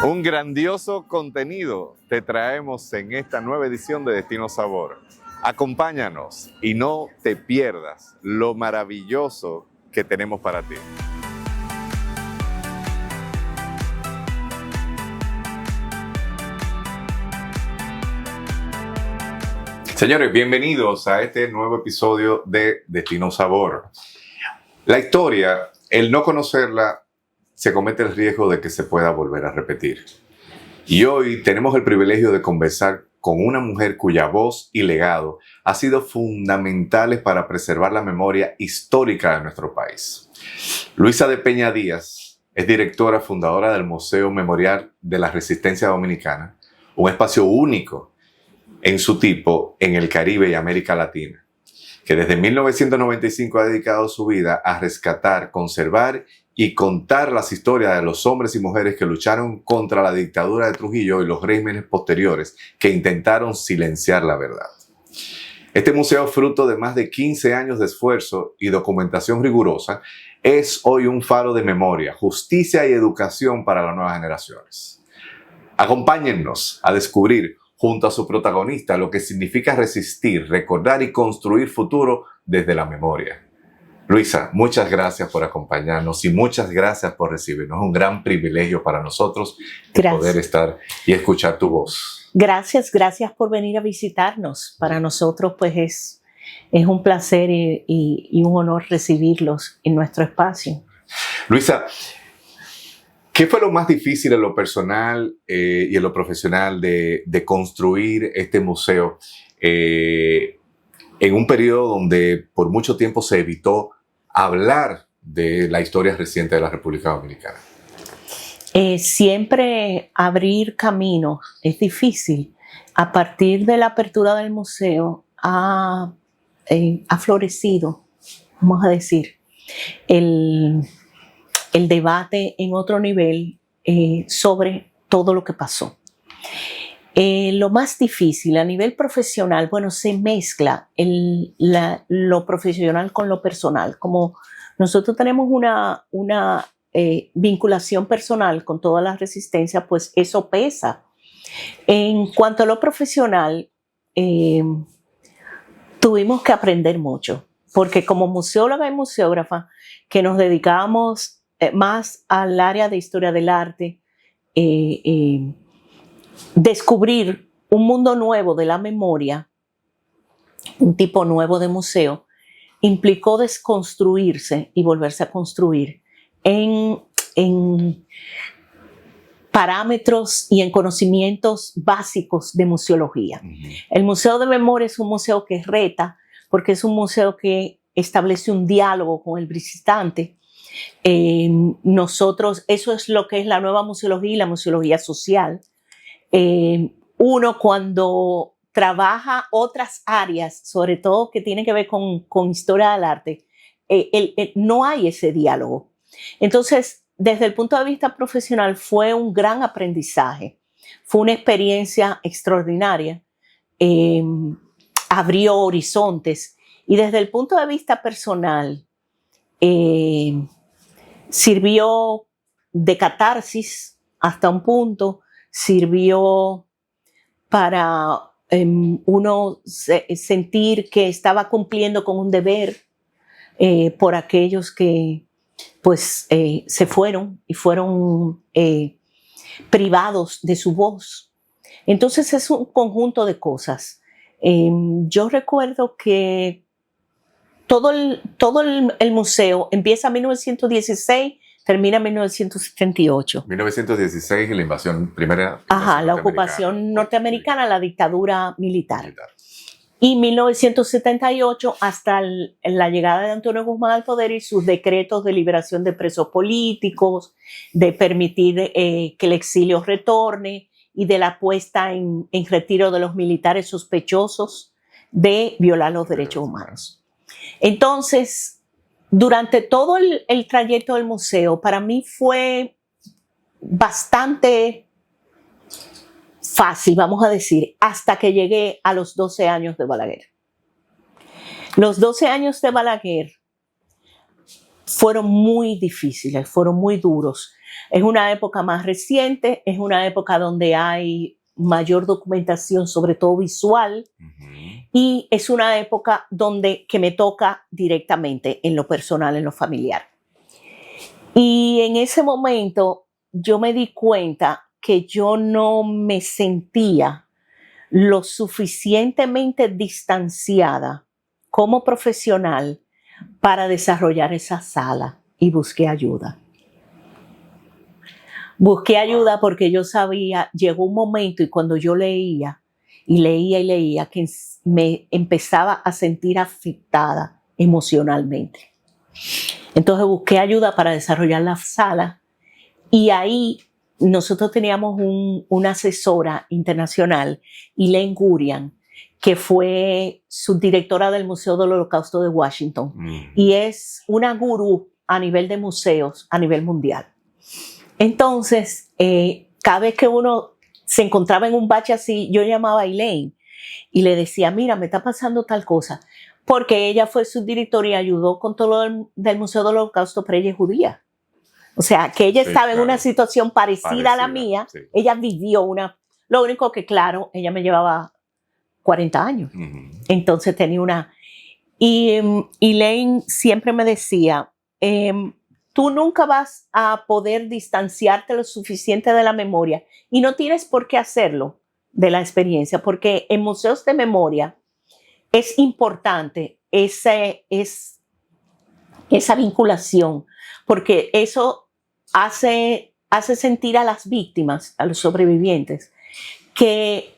Un grandioso contenido te traemos en esta nueva edición de Destino Sabor. Acompáñanos y no te pierdas lo maravilloso que tenemos para ti. Señores, bienvenidos a este nuevo episodio de Destino Sabor. La historia, el no conocerla, se comete el riesgo de que se pueda volver a repetir. Y hoy tenemos el privilegio de conversar con una mujer cuya voz y legado ha sido fundamentales para preservar la memoria histórica de nuestro país. Luisa de Peña Díaz es directora fundadora del Museo Memorial de la Resistencia Dominicana, un espacio único en su tipo en el Caribe y América Latina, que desde 1995 ha dedicado su vida a rescatar, conservar y contar las historias de los hombres y mujeres que lucharon contra la dictadura de Trujillo y los regímenes posteriores que intentaron silenciar la verdad. Este museo, fruto de más de 15 años de esfuerzo y documentación rigurosa, es hoy un faro de memoria, justicia y educación para las nuevas generaciones. Acompáñennos a descubrir junto a su protagonista lo que significa resistir, recordar y construir futuro desde la memoria. Luisa, muchas gracias por acompañarnos y muchas gracias por recibirnos. Es un gran privilegio para nosotros poder estar y escuchar tu voz. Gracias por venir a visitarnos. Para nosotros pues es un placer y un honor recibirlos en nuestro espacio. Luisa, ¿qué fue lo más difícil en lo personal y en lo profesional de construir este museo en un periodo donde por mucho tiempo se evitó hablar de la historia reciente de la República Dominicana? Siempre abrir camino es difícil. A partir de la apertura del museo ha florecido, vamos a decir, el debate en otro nivel sobre todo lo que pasó. Lo más difícil a nivel profesional, bueno, se mezcla lo profesional con lo personal. Como nosotros tenemos una vinculación personal con toda la resistencia, pues eso pesa. En cuanto a lo profesional, tuvimos que aprender mucho, porque como museóloga y museógrafa, que nos dedicamos más al área de historia del arte, descubrir un mundo nuevo de la memoria, un tipo nuevo de museo, implicó desconstruirse y volverse a construir en parámetros y en conocimientos básicos de museología. El Museo de Memoria es un museo que reta, porque es un museo que establece un diálogo con el visitante. Nosotros, eso es lo que es la nueva museología y la museología social. Uno cuando trabaja otras áreas, sobre todo que tienen que ver con historia del arte, no hay ese diálogo. Entonces, desde el punto de vista profesional fue un gran aprendizaje, fue una experiencia extraordinaria, abrió horizontes y desde el punto de vista personal sirvió de catarsis hasta un punto, sirvió para uno sentir que estaba cumpliendo con un deber por aquellos que pues se fueron y fueron privados de su voz. Entonces es un conjunto de cosas. Yo recuerdo que todo el museo empieza en 1916, termina en 1978. 1916 y la invasión primera. La ocupación norteamericana, la dictadura militar. Y 1978 hasta la llegada de Antonio Guzmán al poder y sus decretos de liberación de presos políticos, de permitir que el exilio retorne y de la puesta en retiro de los militares sospechosos de violar los derechos humanos. Entonces, durante todo el trayecto del museo, para mí fue bastante fácil, vamos a decir, hasta que llegué a los 12 años de Balaguer. Los 12 años de Balaguer fueron muy difíciles, fueron muy duros, Es una época más reciente, es una época donde hay mayor documentación, sobre todo visual, y es una época que me toca directamente en lo personal, en lo familiar. Y en ese momento yo me di cuenta que yo no me sentía lo suficientemente distanciada como profesional para desarrollar esa sala, y busqué ayuda. Busqué ayuda porque yo sabía, llegó un momento y cuando yo leía y leía y leía, que me empezaba a sentir afectada emocionalmente. Entonces busqué ayuda para desarrollar la sala, y ahí nosotros teníamos una asesora internacional, Elaine Gurian, que fue subdirectora del Museo del Holocausto de Washington, y es una gurú a nivel de museos a nivel mundial. Entonces, cada vez que uno se encontraba en un bache así, yo llamaba a Elaine y le decía, mira, me está pasando tal cosa, porque ella fue subdirectora y ayudó con todo lo del Museo del Holocausto, pero ella es judía. O sea, que ella estaba en una situación parecida a la mía. Sí. Ella vivió lo único que, claro, ella me llevaba 40 años. Entonces tenía una... Y Elaine siempre me decía, tú nunca vas a poder distanciarte lo suficiente de la memoria, y no tienes por qué hacerlo de la experiencia, porque en museos de memoria es importante esa vinculación, porque eso hace sentir a las víctimas, a los sobrevivientes, que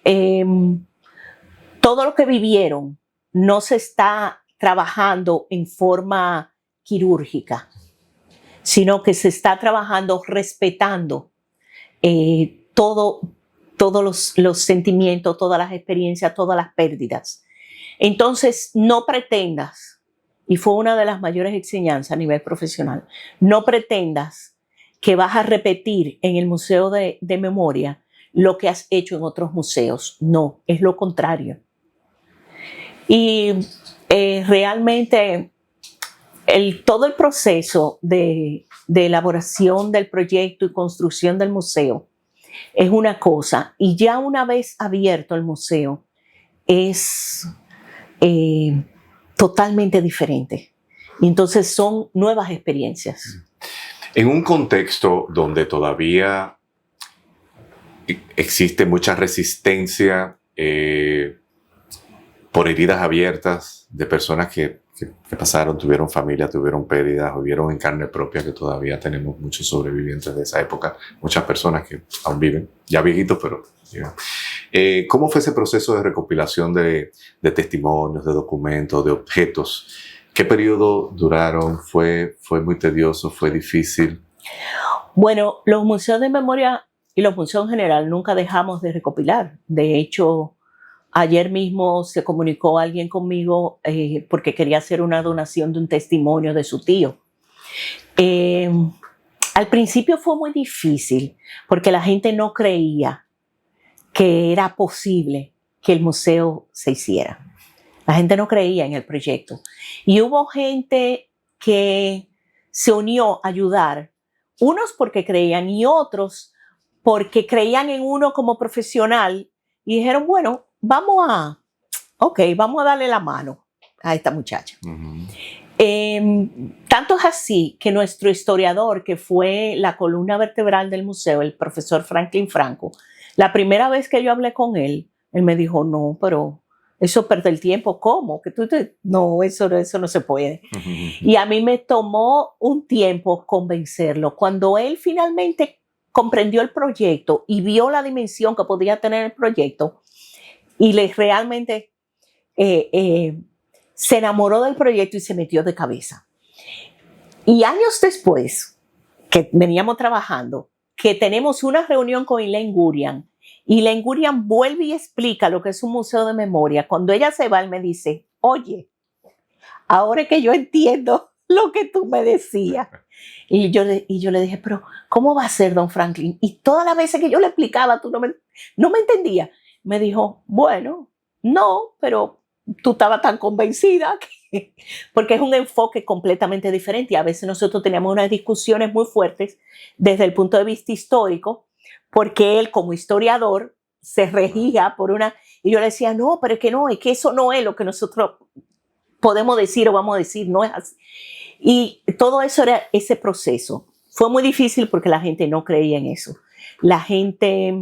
todo lo que vivieron no se está trabajando en forma quirúrgica, sino que se está trabajando respetando todos los sentimientos, todas las experiencias, todas las pérdidas. Entonces, no pretendas, y fue una de las mayores enseñanzas a nivel profesional, no pretendas que vas a repetir en el Museo de Memoria lo que has hecho en otros museos. No, es lo contrario. Y realmente todo el proceso de elaboración del proyecto y construcción del museo es una cosa, y ya una vez abierto el museo es totalmente diferente. Y entonces son nuevas experiencias. En un contexto donde todavía existe mucha resistencia por heridas abiertas de personas que pasaron, tuvieron familia, tuvieron pérdidas, o vieron en carne propia, que todavía tenemos muchos sobrevivientes de esa época, muchas personas que aún viven, ya viejitos, pero... ¿Cómo fue ese proceso de recopilación de testimonios, de documentos, de objetos? ¿Qué periodo duraron? ¿Fue muy tedioso? ¿Fue difícil? Bueno, los museos de memoria y los museos en general nunca dejamos de recopilar. De hecho, ayer mismo se comunicó alguien conmigo porque quería hacer una donación de un testimonio de su tío. Al principio fue muy difícil porque la gente no creía que era posible que el museo se hiciera. La gente no creía en el proyecto. Y hubo gente que se unió a ayudar, unos porque creían y otros porque creían en uno como profesional y dijeron, bueno, vamos a darle la mano a esta muchacha. Tanto es así que nuestro historiador, que fue la columna vertebral del museo, el profesor Franklin Franco, la primera vez que yo hablé con él me dijo, no, pero eso pierde el tiempo. ¿Cómo? No, eso no se puede. Y a mí me tomó un tiempo convencerlo. Cuando él finalmente comprendió el proyecto y vio la dimensión que podía tener el proyecto, y realmente se enamoró del proyecto y se metió de cabeza. Y años después, que veníamos trabajando, que tenemos una reunión con Elaine Gurian, y Elaine Gurian vuelve y explica lo que es un museo de memoria. Cuando ella se va, él me dice, oye, ahora es que yo entiendo lo que tú me decías. Y yo le dije, pero ¿cómo va a ser, don Franklin? Y todas las veces que yo le explicaba, tú no me entendías. Me dijo, bueno, no, pero tú estabas tan convencida porque es un enfoque completamente diferente. Y a veces nosotros teníamos unas discusiones muy fuertes desde el punto de vista histórico, porque él como historiador se regía por una... Y yo le decía, no, pero es que eso no es lo que nosotros podemos decir o vamos a decir, no es así. Y todo eso era ese proceso. Fue muy difícil porque la gente no creía en eso. La gente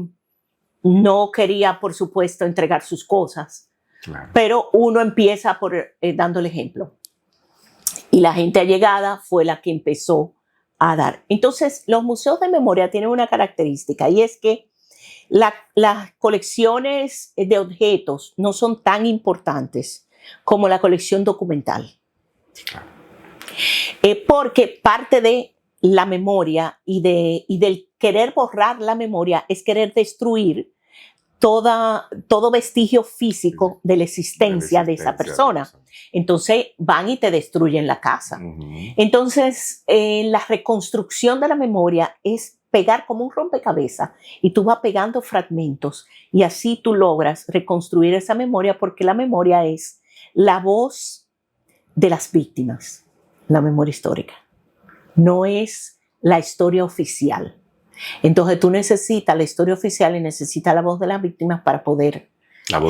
no quería, por supuesto, entregar sus cosas. Claro. Pero uno empieza por dando el ejemplo. Y la gente allegada fue la que empezó a dar. Entonces, los museos de memoria tienen una característica y es que las colecciones de objetos no son tan importantes como la colección documental. Claro. Porque parte de la memoria y del querer borrar la memoria es querer destruir todo vestigio físico de la existencia de esa persona. Entonces van y te destruyen la casa. Entonces la reconstrucción de la memoria es pegar como un rompecabezas y tú vas pegando fragmentos y así tú logras reconstruir esa memoria, porque la memoria es la voz de las víctimas, la memoria histórica. No es la historia oficial. Entonces tú necesitas la historia oficial y necesitas la voz de las víctimas para poder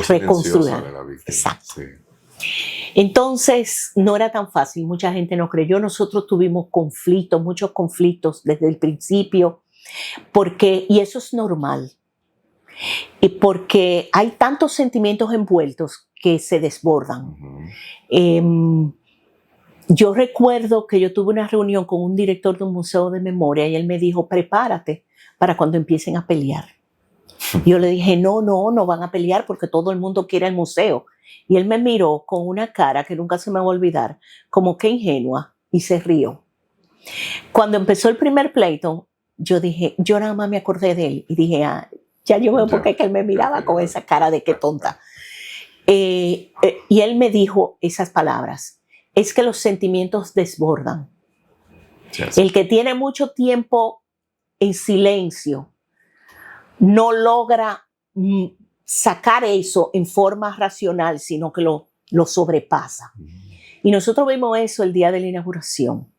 reconstruir. La voz de la víctima. Exacto. Sí. Entonces no era tan fácil, mucha gente no creyó. Nosotros tuvimos conflictos, muchos conflictos desde el principio, y eso es normal. Y porque hay tantos sentimientos envueltos que se desbordan. Yo recuerdo que yo tuve una reunión con un director de un museo de memoria y él me dijo, prepárate para cuando empiecen a pelear. Yo le dije, no van a pelear porque todo el mundo quiere el museo. Y él me miró con una cara que nunca se me va a olvidar, como que ingenua, y se rió. Cuando empezó el primer pleito, yo nada más me acordé de él y dije, ya yo veo por qué que él me miraba con esa cara de qué tonta. Y él me dijo esas palabras. Es que los sentimientos desbordan. Yes. El que tiene mucho tiempo en silencio no logra sacar eso en forma racional, sino que lo sobrepasa. Y nosotros vimos eso el día de la inauguración.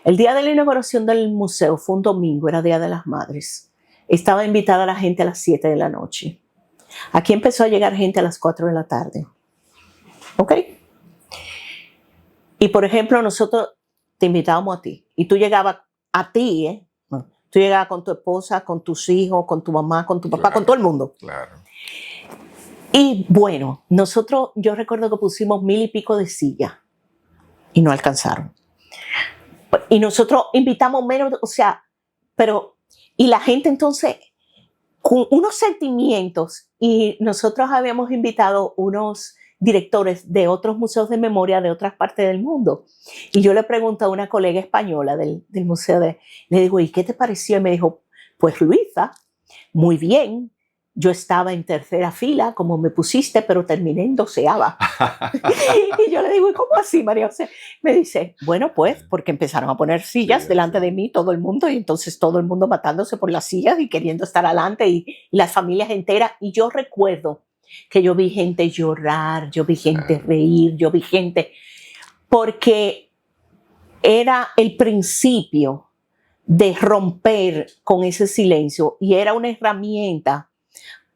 El día de la inauguración del museo fue un domingo, era Día de las Madres. Estaba invitada la gente a las 7 de la noche. Aquí empezó a llegar gente a las 4 de la tarde. ¿Ok? Y, por ejemplo, nosotros te invitábamos a ti. Y tú llegabas a ti, ¿eh? Tú llegabas con tu esposa, con tus hijos, con tu mamá, con tu papá, claro, con todo el mundo. Claro. Y, bueno, yo recuerdo que pusimos 1000 y pico de sillas. Y no alcanzaron. Y nosotros invitamos menos, y la gente entonces, con unos sentimientos, y nosotros habíamos invitado unos directores de otros museos de memoria de otras partes del mundo. Y yo le pregunté a una colega española del museo, le digo, ¿y qué te pareció? Y me dijo, pues Luisa, muy bien. Yo estaba en tercera fila, como me pusiste, pero terminé en 12ª. Y yo le digo, ¿y cómo así, María José? Me dice, bueno, pues, porque empezaron a poner sillas delante de mí, todo el mundo, y entonces todo el mundo matándose por las sillas y queriendo estar adelante, y las familias enteras. Y yo recuerdo que yo vi gente llorar, yo vi gente reír, yo vi gente, porque era el principio de romper con ese silencio y era una herramienta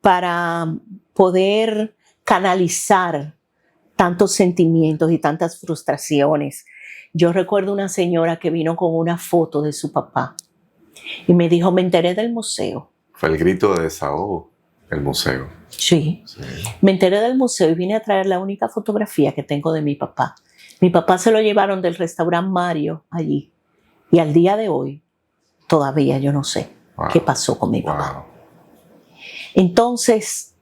para poder canalizar tantos sentimientos y tantas frustraciones. Yo recuerdo una señora que vino con una foto de su papá y me dijo, me enteré del museo. Fue el grito de desahogo, el museo. Sí. Me enteré del museo y vine a traer la única fotografía que tengo de mi papá. Mi papá se lo llevaron del restaurante Mario allí y al día de hoy todavía yo no sé qué pasó con mi papá. Entonces,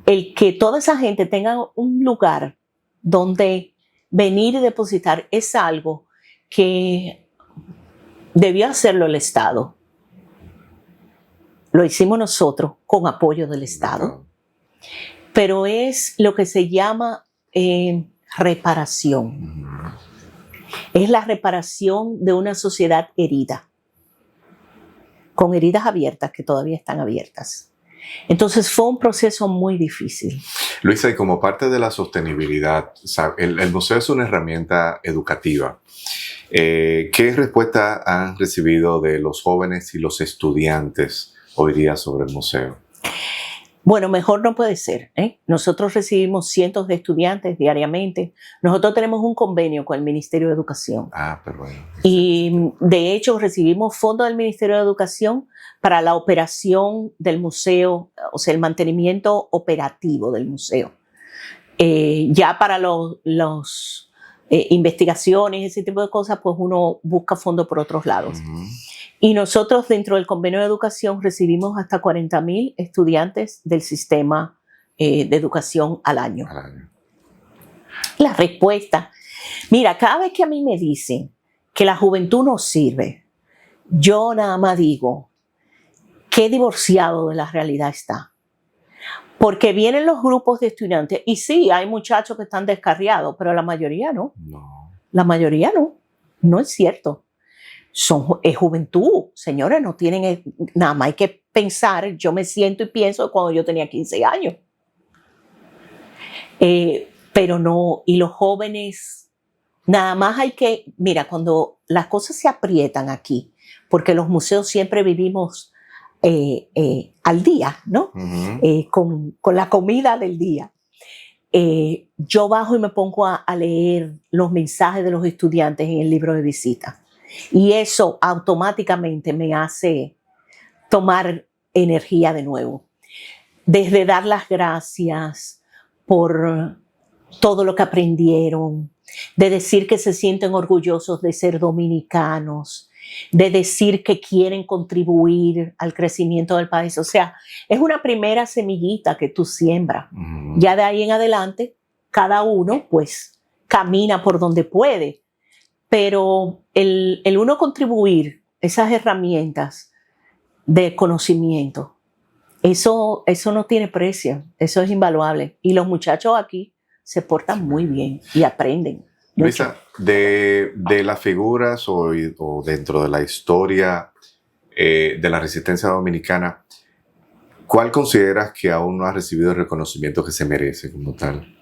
el que toda esa gente tenga un lugar donde venir y depositar es algo que debió hacerlo el Estado. Lo hicimos nosotros con apoyo del Estado. Pero es lo que se llama reparación. Es la reparación de una sociedad herida, con heridas abiertas que todavía están abiertas. Entonces fue un proceso muy difícil. Luisa, y como parte de la sostenibilidad, el museo es una herramienta educativa. ¿Qué respuesta han recibido de los jóvenes y los estudiantes hoy día sobre el museo? Bueno, mejor no puede ser, ¿eh? Nosotros recibimos cientos de estudiantes diariamente. Nosotros tenemos un convenio con el Ministerio de Educación. Pero bueno. Y de hecho recibimos fondos del Ministerio de Educación para la operación del museo, o sea, el mantenimiento operativo del museo. Ya para los investigaciones, ese tipo de cosas, pues uno busca fondos por otros lados. Y nosotros dentro del convenio de educación recibimos hasta 40,000 estudiantes del sistema de educación al año. La respuesta, mira, cada vez que a mí me dicen que la juventud no sirve, yo nada más digo, qué divorciado de la realidad está. Porque vienen los grupos de estudiantes y sí, hay muchachos que están descarriados, pero la mayoría no. La mayoría no. No es cierto. Es juventud, señores, no tienen nada más hay que pensar, yo me siento y pienso cuando yo tenía 15 años. Pero no, y los jóvenes, nada más hay que, mira, cuando las cosas se aprietan aquí, porque los museos siempre vivimos al día, ¿no? Con la comida del día. Yo bajo y me pongo a leer los mensajes de los estudiantes en el libro de visita. Y eso automáticamente me hace tomar energía de nuevo. Desde dar las gracias por todo lo que aprendieron, de decir que se sienten orgullosos de ser dominicanos, de decir que quieren contribuir al crecimiento del país. O sea, es una primera semillita que tú siembras. Ya de ahí en adelante, cada uno pues camina por donde puede. Pero el uno contribuir esas herramientas de conocimiento, eso no tiene precio, eso es invaluable. Y los muchachos aquí se portan muy bien y aprenden. Luisa, de las figuras o dentro de la historia de la resistencia dominicana, ¿cuál consideras que aún no ha recibido el reconocimiento que se merece como tal?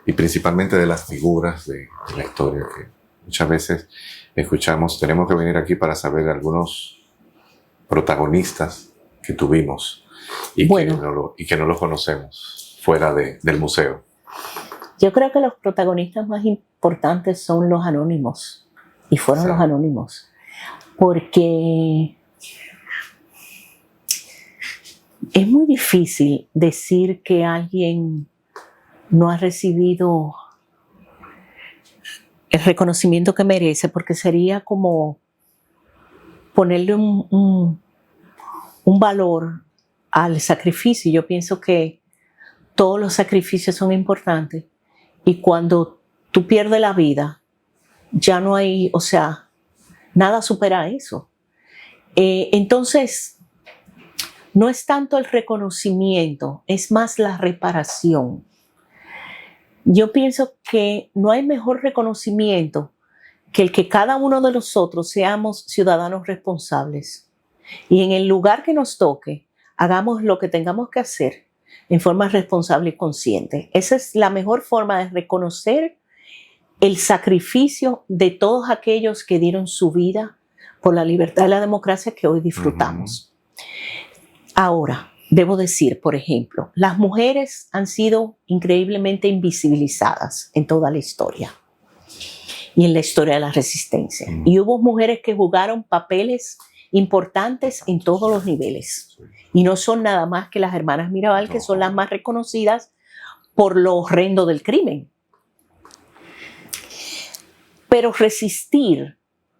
Y principalmente de las figuras de la historia que muchas veces escuchamos. Tenemos que venir aquí para saber de algunos protagonistas que tuvimos y que no los conocemos fuera del museo. Yo creo que los protagonistas más importantes son los anónimos, y fueron los anónimos, porque es muy difícil decir que alguien no ha recibido el reconocimiento que merece, porque sería como ponerle un valor al sacrificio. Yo pienso que todos los sacrificios son importantes y cuando tú pierdes la vida, ya no hay, o sea, nada supera eso. Entonces, no es tanto el reconocimiento, es más la reparación. Yo pienso que no hay mejor reconocimiento que el que cada uno de nosotros seamos ciudadanos responsables y en el lugar que nos toque hagamos lo que tengamos que hacer en forma responsable y consciente. Esa es la mejor forma de reconocer el sacrificio de todos aquellos que dieron su vida por la libertad y la democracia que hoy disfrutamos. Ahora, debo decir, por ejemplo, las mujeres han sido increíblemente invisibilizadas en toda la historia y en la historia de la resistencia. Y hubo mujeres que jugaron papeles importantes en todos los niveles. Y no son nada más que las hermanas Mirabal, que son las más reconocidas por lo horrendo del crimen. Pero resistir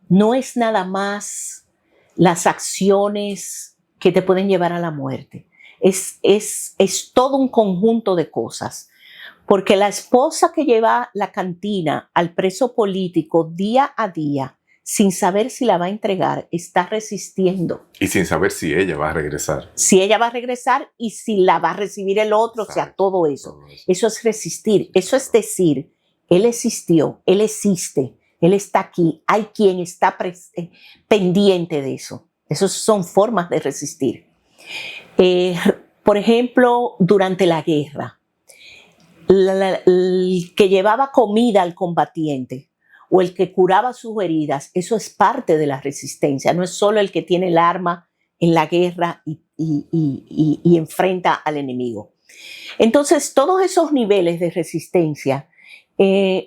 no es nada más las acciones que te pueden llevar a la muerte. Es todo un conjunto de cosas. Porque la esposa que lleva la cantina al preso político día a día, sin saber si la va a entregar, está resistiendo. Y sin saber si ella va a regresar. Si ella va a regresar y si la va a recibir el otro, o sea, todo eso. Eso es resistir. Eso es decir, él existió, él existe, él está aquí. Hay quien está pendiente de eso. Esas son formas de resistir. Por ejemplo, durante la guerra, el que llevaba comida al combatiente o el que curaba sus heridas, eso es parte de la resistencia. No es solo el que tiene el arma en la guerra y enfrenta al enemigo. Entonces, todos esos niveles de resistencia,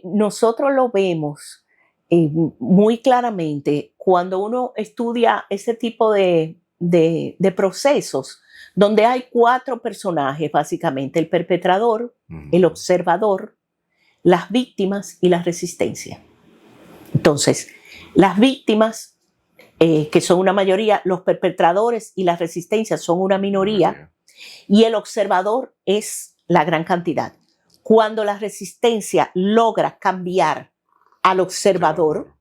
nosotros lo vemos muy claramente cuando uno estudia ese tipo de procesos, donde hay 4 personajes, básicamente: el perpetrador, el observador, las víctimas y la resistencia. Entonces, las víctimas, que son una mayoría, los perpetradores y la resistencia son una minoría, y el observador es la gran cantidad. Cuando la resistencia logra cambiar al observador,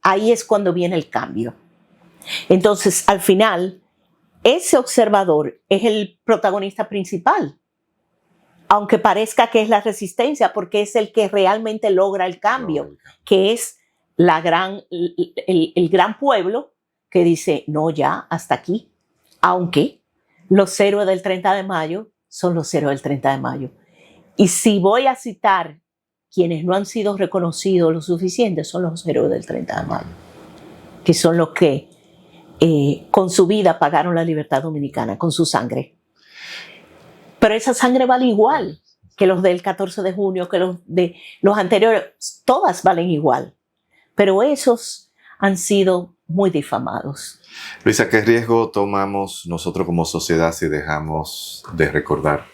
ahí es cuando viene el cambio. Entonces, al final, ese observador es el protagonista principal, aunque parezca que es la resistencia, porque es el que realmente logra el cambio, que es el gran pueblo que dice: no, ya, hasta aquí. Aunque los héroes del 30 de mayo son los héroes del 30 de mayo. Y si voy a citar quienes no han sido reconocidos lo suficiente, son los héroes del 30 de mayo, que son los que con su vida pagaron la libertad dominicana, con su sangre. Pero esa sangre vale igual que los del 14 de junio, que los de los anteriores, todas valen igual. Pero esos han sido muy difamados. Luisa, ¿qué riesgo tomamos nosotros como sociedad si dejamos de recordar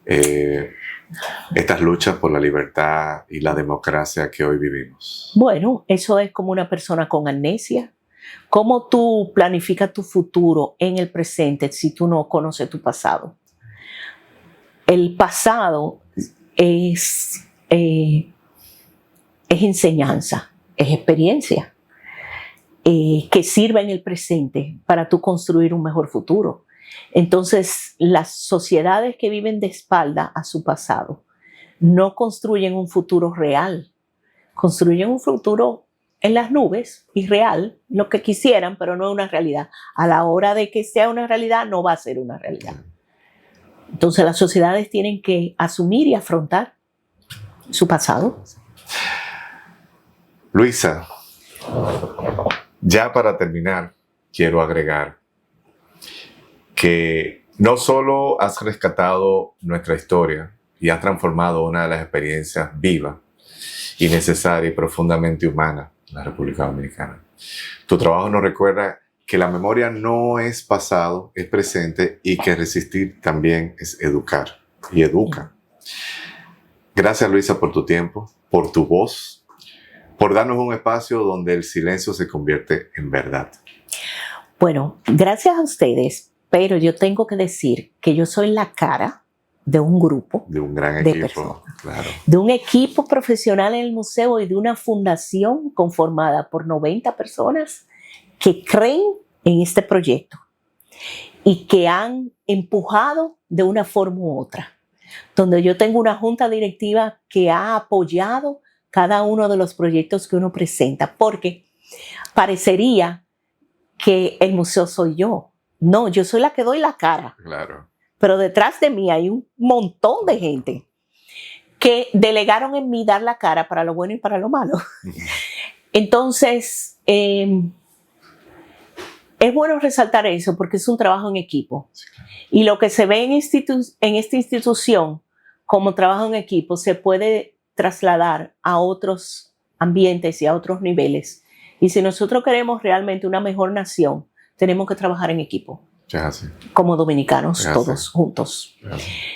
estas luchas por la libertad y la democracia que hoy vivimos? Bueno, eso es como una persona con amnesia. ¿Cómo tú planificas tu futuro en el presente si tú no conoces tu pasado? El pasado es enseñanza, es experiencia que sirve en el presente para tú construir un mejor futuro. Entonces, las sociedades que viven de espalda a su pasado no construyen un futuro real, construyen un futuro en las nubes, irreal, lo que quisieran, pero no es una realidad. A la hora de que sea una realidad, no va a ser una realidad. Entonces, las sociedades tienen que asumir y afrontar su pasado. Luisa, ya para terminar, quiero agregar que no solo has rescatado nuestra historia y has transformado una de las experiencias vivas y necesarias y profundamente humanas de la República Dominicana. Tu trabajo nos recuerda que la memoria no es pasado, es presente, y que resistir también es educar y educa. Gracias, Luisa, por tu tiempo, por tu voz, por darnos un espacio donde el silencio se convierte en verdad. Bueno, gracias a ustedes, pero yo tengo que decir que yo soy la cara de un grupo, de un gran equipo, claro, de un equipo profesional en el museo y de una fundación conformada por 90 personas que creen en este proyecto y que han empujado de una forma u otra, donde yo tengo una junta directiva que ha apoyado cada uno de los proyectos que uno presenta, porque parecería que el museo soy yo. No, yo soy la que doy la cara. Claro. Pero detrás de mí hay un montón de gente que delegaron en mí dar la cara para lo bueno y para lo malo. Entonces, es bueno resaltar eso porque es un trabajo en equipo. Y lo que se ve en esta institución como trabajo en equipo se puede trasladar a otros ambientes y a otros niveles. Y si nosotros queremos realmente una mejor nación, tenemos que trabajar en equipo. Como dominicanos, todos juntos.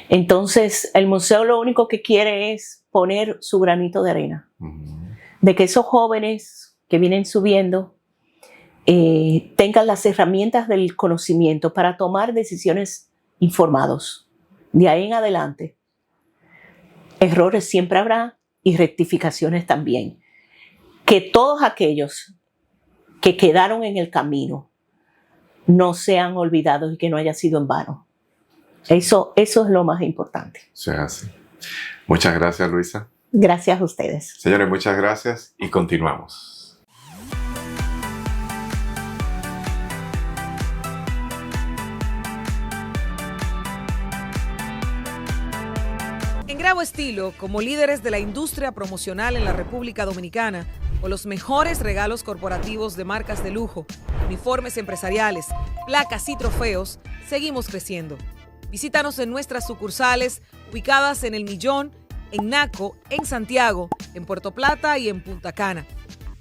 Entonces, el museo lo único que quiere es poner su granito de arena. De que esos jóvenes que vienen subiendo tengan las herramientas del conocimiento para tomar decisiones informados. De ahí en adelante, errores siempre habrá y rectificaciones también. Que todos aquellos que quedaron en el camino no sean olvidados y que no haya sido en vano. Eso es lo más importante. Se hace. Muchas gracias, Luisa. Gracias a ustedes. Señores, muchas gracias y continuamos. En Grabo Estilo, como líderes de la industria promocional en la República Dominicana, con los mejores regalos corporativos de marcas de lujo, uniformes empresariales, placas y trofeos, seguimos creciendo. Visítanos en nuestras sucursales ubicadas en El Millón, en Naco, en Santiago, en Puerto Plata y en Punta Cana.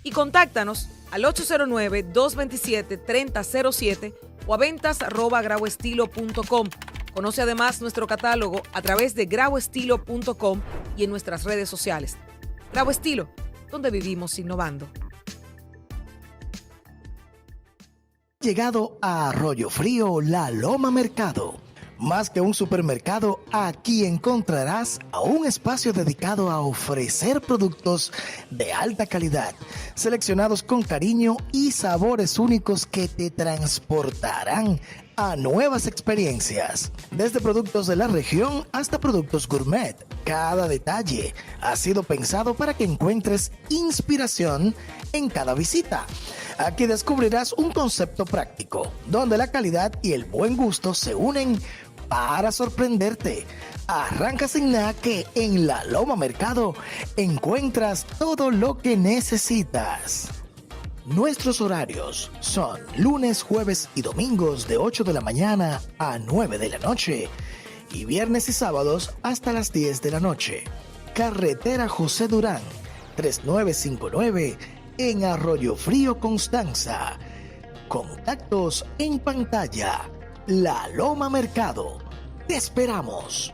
Y contáctanos al 809-227-3007 o a ventas@graboestilo.com. Conoce además nuestro catálogo a través de graboestilo.com y en nuestras redes sociales. Grabo Estilo, donde vivimos innovando. Llegado a Arroyo Frío, La Loma Mercado. Más que un supermercado, aquí encontrarás a un espacio dedicado a ofrecer productos de alta calidad, seleccionados con cariño y sabores únicos que te transportarán a nuevas experiencias. Desde productos de la región hasta productos gourmet, cada detalle ha sido pensado para que encuentres inspiración en cada visita. Aquí descubrirás un concepto práctico, donde la calidad y el buen gusto se unen para sorprenderte. Arranca sin nada que en La Loma Mercado encuentras todo lo que necesitas. Nuestros horarios son lunes, jueves y domingos de 8 de la mañana a 9 de la noche y viernes y sábados hasta las 10 de la noche. Carretera José Durán, 3959 en Arroyo Frío, Constanza. Contactos en pantalla. La Loma Mercado. Te esperamos.